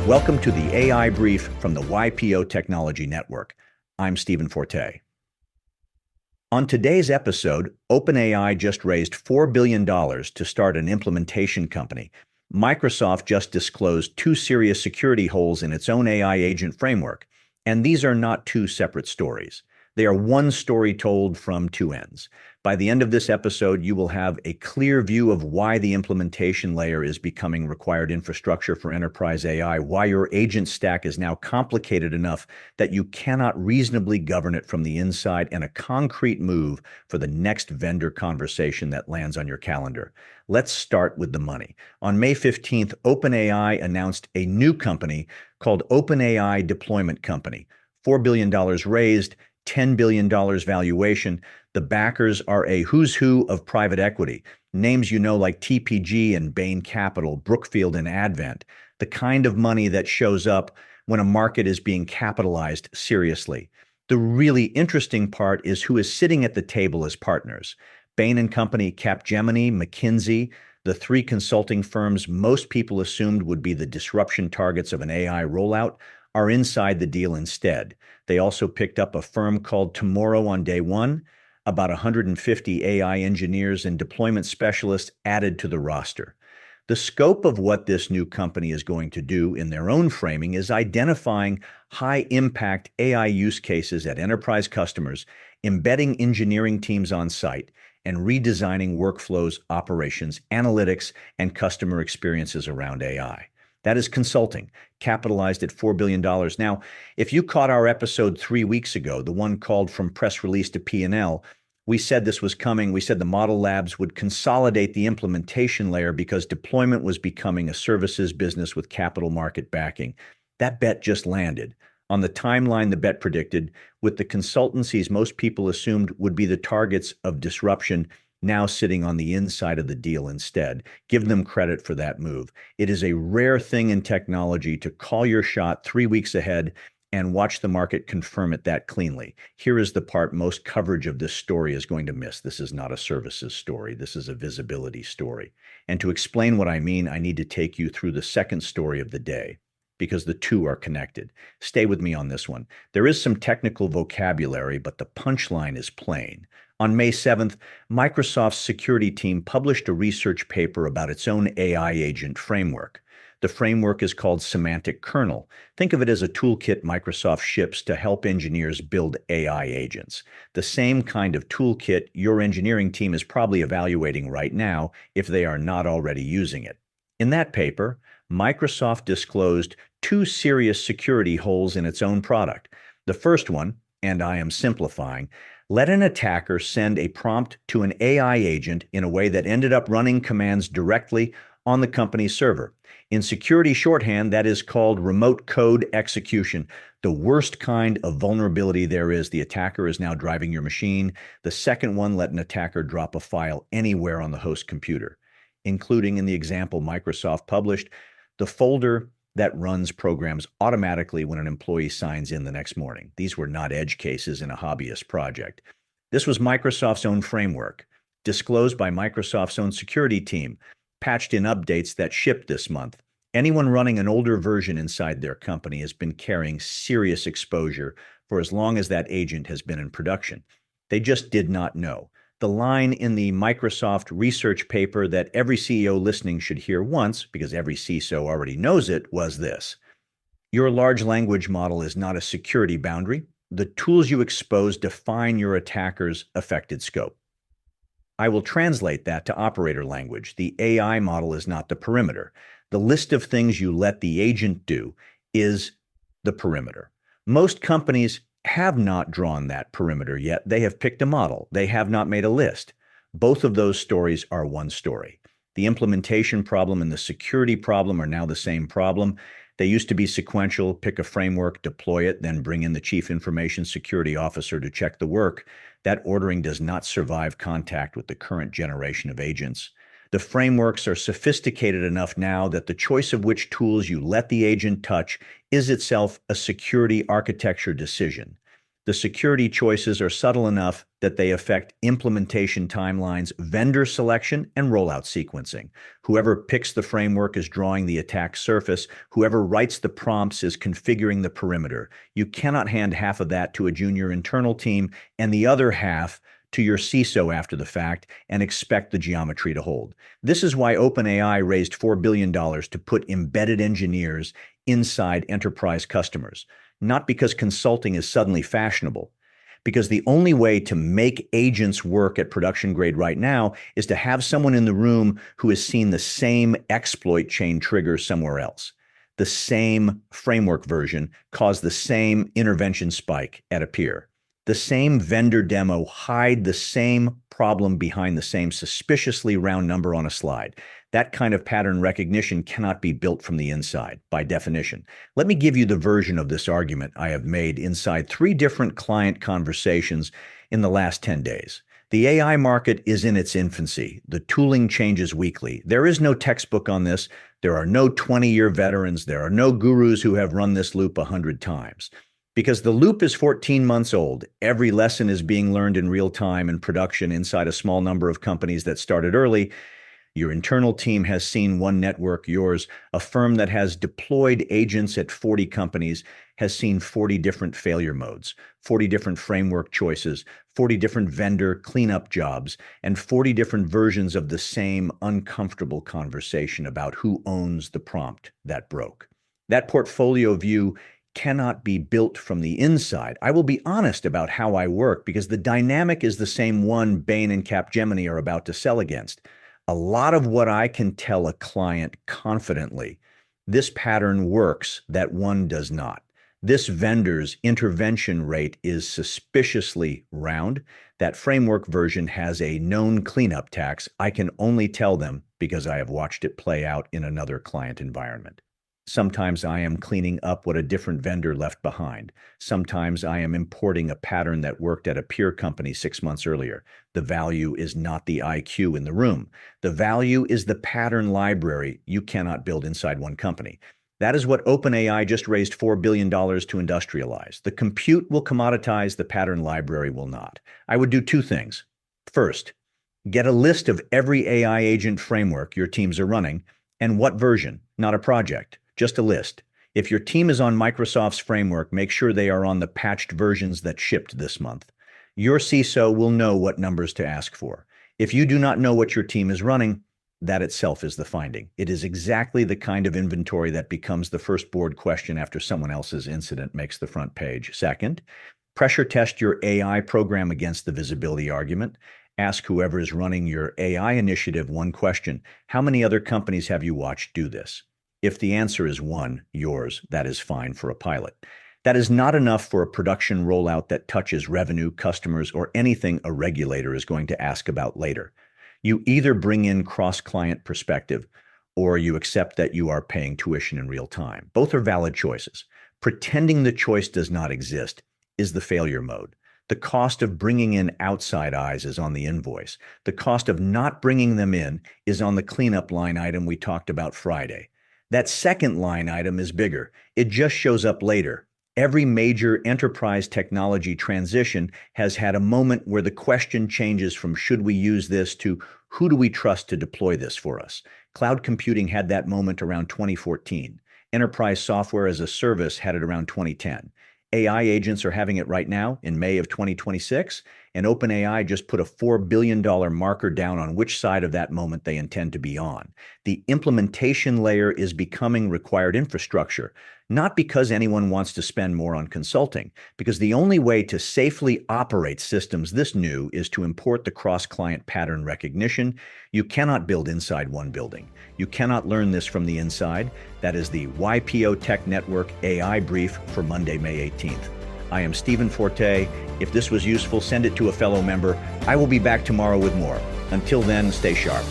Welcome to the AI Brief from the YPO Technology Network. I'm Stephen Forte. On today's episode, OpenAI just raised $4 billion to start an implementation company. Microsoft just disclosed two serious security holes in its own AI agent framework. And these are not two separate stories. They are one story told from two ends. By the end of this episode, you will have a clear view of why the implementation layer is becoming required infrastructure for enterprise AI, why your agent stack is now complicated enough that you cannot reasonably govern it from the inside, and a concrete move for the next vendor conversation that lands on your calendar. Let's start with the money. On May 15th, OpenAI announced a new company called OpenAI Deployment Company. $4 billion raised, $10 billion valuation. The backers are a who's who of private equity. Names you know like TPG and Bain Capital, Brookfield and Advent. The kind of money that shows up when a market is being capitalized seriously. The really interesting part is who is sitting at the table as partners. Bain Company, Capgemini, McKinsey, the three consulting firms most people assumed would be the disruption targets of an AI rollout, are inside the deal instead. They also picked up a firm called Tomorrow on day one, about 150 AI engineers and deployment specialists added to the roster. The scope of what this new company is going to do in their own framing is identifying high-impact AI use cases at enterprise customers, embedding engineering teams on site, and redesigning workflows, operations, analytics, and customer experiences around AI. That is consulting, capitalized at $4 billion. Now, if you caught our episode 3 weeks ago, the one called From Press Release to P&L, we said this was coming. We said the model labs would consolidate the implementation layer because deployment was becoming a services business with capital market backing. That bet just landed. On the timeline the bet predicted, with the consultancies most people assumed would be the targets of disruption now sitting on the inside of the deal instead. Give them credit for that move. It is a rare thing in technology to call your shot 3 weeks ahead and watch the market confirm it that cleanly. Here is the part most coverage of this story is going to miss. This is not a services story. This is a visibility story. And to explain what I mean, I need to take you through the second story of the day, because the two are connected. Stay with me on this one. There is some technical vocabulary, but the punchline is plain. On May 7th, Microsoft's security team published a research paper about its own AI agent framework. The framework is called Semantic Kernel. Think of it as a toolkit Microsoft ships to help engineers build AI agents. The same kind of toolkit your engineering team is probably evaluating right now if they are not already using it. In that paper, Microsoft disclosed two serious security holes in its own product. The first one, and I am simplifying, let an attacker send a prompt to an AI agent in a way that ended up running commands directly on the company's server. In security shorthand, that is called remote code execution. The worst kind of vulnerability there is. The attacker is now driving your machine. The second one let an attacker drop a file anywhere on the host computer, including in the example Microsoft published, the folder that runs programs automatically when an employee signs in the next morning. These were not edge cases in a hobbyist project. This was Microsoft's own framework, disclosed by Microsoft's own security team, patched in updates that shipped this month. Anyone running an older version inside their company has been carrying serious exposure for as long as that agent has been in production. They just did not know. The line in the Microsoft research paper that every CEO listening should hear once, because every CISO already knows it, was this: your large language model is not a security boundary. The tools you expose define your attacker's affected scope. I will translate that to operator language. The AI model is not the perimeter. The list of things you let the agent do is the perimeter. Most companies have not drawn that perimeter yet. They have picked a model. They have not made a list. Both of those stories are one story. The implementation problem and the security problem are now the same problem. They used to be sequential: pick a framework, deploy it, then bring in the chief information security officer to check the work. That ordering does not survive contact with the current generation of agents. The frameworks are sophisticated enough now that the choice of which tools you let the agent touch is itself a security architecture decision. The security choices are subtle enough that they affect implementation timelines, vendor selection, and rollout sequencing. Whoever picks the framework is drawing the attack surface. Whoever writes the prompts is configuring the perimeter. You cannot hand half of that to a junior internal team and the other half to your CISO after the fact and expect the geometry to hold. This is why OpenAI raised $4 billion to put embedded engineers inside enterprise customers. Not because consulting is suddenly fashionable, because the only way to make agents work at production grade right now is to have someone in the room who has seen the same exploit chain trigger somewhere else. The same framework version caused the same intervention spike at a peer. The same vendor demo hide the same problem behind the same suspiciously round number on a slide. That kind of pattern recognition cannot be built from the inside, by definition. Let me give you the version of this argument I have made inside 3 different client conversations in the last 10 days. The AI market is in its infancy. The tooling changes weekly. There is no textbook on this. There are no 20-year veterans. There are no gurus who have run this loop 100 times. Because the loop is 14 months old, every lesson is being learned in real time in production inside a small number of companies that started early. Your internal team has seen one network, yours, a firm that has deployed agents at 40 companies, has seen 40 different failure modes, 40 different framework choices, 40 different vendor cleanup jobs, and 40 different versions of the same uncomfortable conversation about who owns the prompt that broke. That portfolio view cannot be built from the inside. I will be honest about how I work because the dynamic is the same one Bain and Capgemini are about to sell against. A lot of what I can tell a client confidently, this pattern works, that one does not. This vendor's intervention rate is suspiciously round. That framework version has a known cleanup tax. I can only tell them because I have watched it play out in another client environment. Sometimes I am cleaning up what a different vendor left behind. Sometimes I am importing a pattern that worked at a peer company 6 months earlier. The value is not the IQ in the room. The value is the pattern library you cannot build inside one company. That is what OpenAI just raised $4 billion to industrialize. The compute will commoditize, the pattern library will not. I would do 2 things. First, get a list of every AI agent framework your teams are running and what version, not a project. Just a list. If your team is on Microsoft's framework, make sure they are on the patched versions that shipped this month. Your CISO will know what numbers to ask for. If you do not know what your team is running, that itself is the finding. It is exactly the kind of inventory that becomes the first board question after someone else's incident makes the front page. Second, pressure test your AI program against the visibility argument. Ask whoever is running your AI initiative one question: how many other companies have you watched do this? If the answer is 1, yours, that is fine for a pilot. That is not enough for a production rollout that touches revenue, customers, or anything a regulator is going to ask about later. You either bring in cross-client perspective or you accept that you are paying tuition in real time. Both are valid choices. Pretending the choice does not exist is the failure mode. The cost of bringing in outside eyes is on the invoice. The cost of not bringing them in is on the cleanup line item we talked about Friday. That second line item is bigger. It just shows up later. Every major enterprise technology transition has had a moment where the question changes from should we use this to who do we trust to deploy this for us. Cloud computing had that moment around 2014. Enterprise software as a service had it around 2010. AI agents are having it right now in May of 2026, and OpenAI just put a $4 billion marker down on which side of that moment they intend to be on. The implementation layer is becoming required infrastructure, not because anyone wants to spend more on consulting, because the only way to safely operate systems this new is to import the cross-client pattern recognition. You cannot build inside one building. You cannot learn this from the inside. That is the YPO Tech Network AI brief for Monday, May 18th. I am Stephen Forte. If this was useful, send it to a fellow member. I will be back tomorrow with more. Until then, stay sharp.